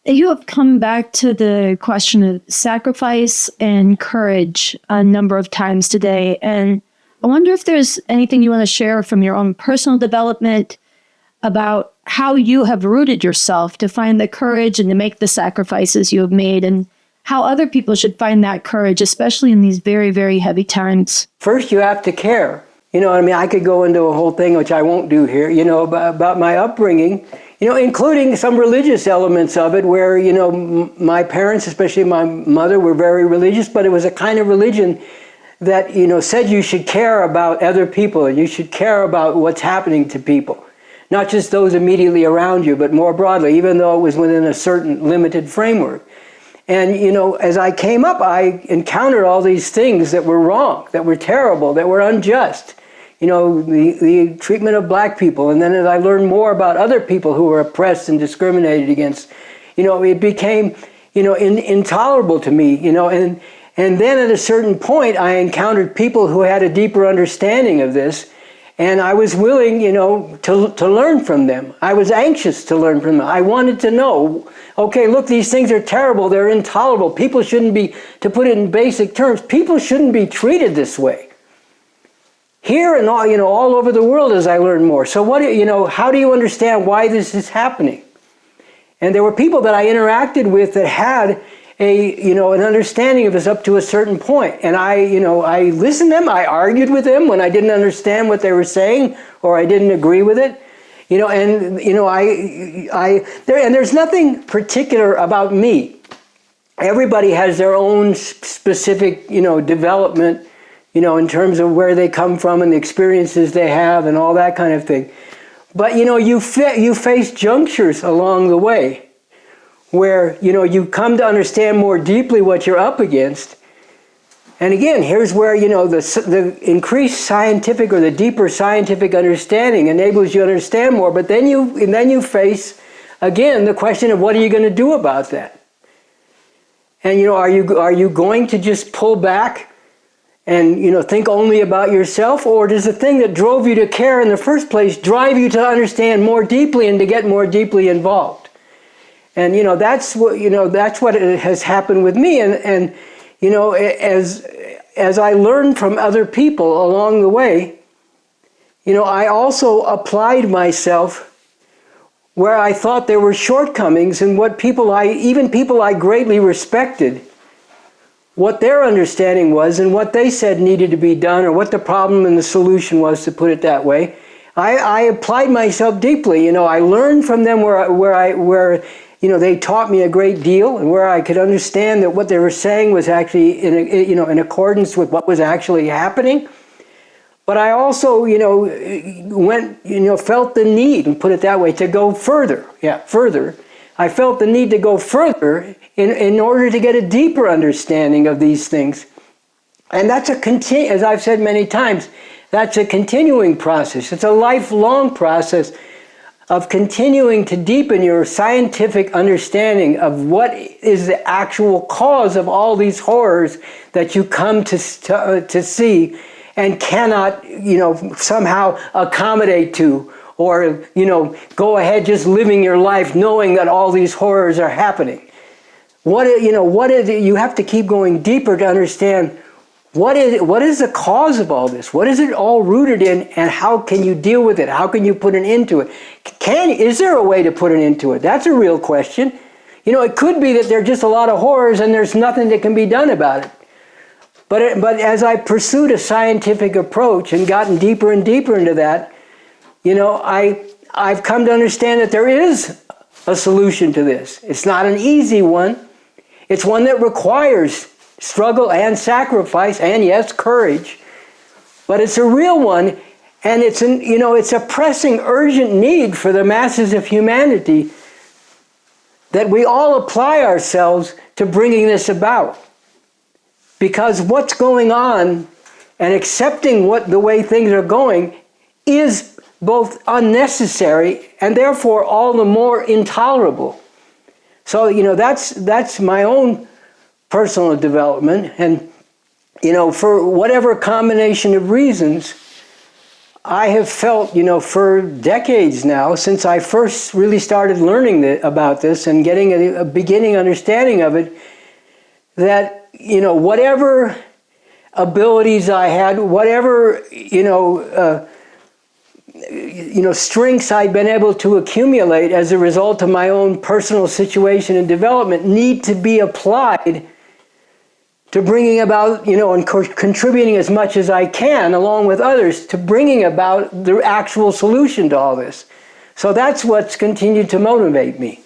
You have come back to the question of sacrifice and courage a number of times today. And I wonder if there's anything you want to share from your own personal development about how you have rooted yourself to find the courage and to make the sacrifices you have made, and how other people should find that courage, especially in these very, very heavy times. First, you have to care. I could go into a whole thing, which I won't do here, about my upbringing, including some religious elements of it where, my parents, especially my mother, were very religious, but it was a kind of religion that, said you should care about other people and you should care about what's happening to people. Not just those immediately around you, but more broadly, even though it was within a certain limited framework. And, as I came up, I encountered all these things that were wrong, that were terrible, that were unjust. The treatment of black people. And then as I learned more about other people who were oppressed and discriminated against, it became, intolerable to me, and then at a certain point, I encountered people who had a deeper understanding of this. And I was willing, to learn from them. I was anxious to learn from them. I wanted to know, okay, look, these things are terrible. They're intolerable. People shouldn't be, to put it in basic terms, people shouldn't be treated this way. Here and all, all over the world as I learned more. So how do you understand why this is happening? And there were people that I interacted with that had an understanding of this up to a certain point. And I listened to them, I argued with them when I didn't understand what they were saying or I didn't agree with it. There's nothing particular about me. Everybody has their own specific, development, in terms of where they come from and the experiences they have and all that kind of thing. But, you face junctures along the way where, you come to understand more deeply what you're up against. And again, here's where, the increased scientific or the deeper scientific understanding enables you to understand more. But then you face, again, the question of what are you going to do about that? And, are you going to just pull back and, think only about yourself? Or does the thing that drove you to care in the first place drive you to understand more deeply and to get more deeply involved? And, that's what has happened with me. And as I learned from other people along the way, I also applied myself where I thought there were shortcomings and what even people I greatly respected, what their understanding was and what they said needed to be done or what the problem and the solution was, to put it that way. I applied myself deeply. I learned from them where they taught me a great deal and where I could understand that what they were saying was actually in accordance with what was actually happening. But I also, felt the need, and put it that way, to go further. Further. I felt the need to go further in order to get a deeper understanding of these things. And that's as I've said many times, that's a continuing process. It's a lifelong process of continuing to deepen your scientific understanding of what is the actual cause of all these horrors that you come to see and cannot, somehow accommodate to, or, go ahead just living your life knowing that all these horrors are happening. You have to keep going deeper to understand what is the cause of all this? What is it all rooted in, and how can you deal with it? How can you put an end to it? Is there a way to put an end to it? That's a real question. It could be that there are just a lot of horrors and there's nothing that can be done about it. But as I pursued a scientific approach and gotten deeper and deeper into that, I've come to understand that there is a solution to this. It's not an easy one. It's one that requires struggle and sacrifice and, yes, courage. But it's a real one, and it's a pressing, urgent need for the masses of humanity that we all apply ourselves to bringing this about. Because what's going on and accepting the way things are going is both unnecessary and therefore all the more intolerable. So, that's my own personal development. And, for whatever combination of reasons, I have felt, for decades now, since I first really started learning about this and getting a beginning understanding of it, that, whatever abilities I had, whatever, strengths I'd been able to accumulate as a result of my own personal situation and development need to be applied to bringing about, and contributing as much as I can, along with others, to bringing about the actual solution to all this. So that's what's continued to motivate me.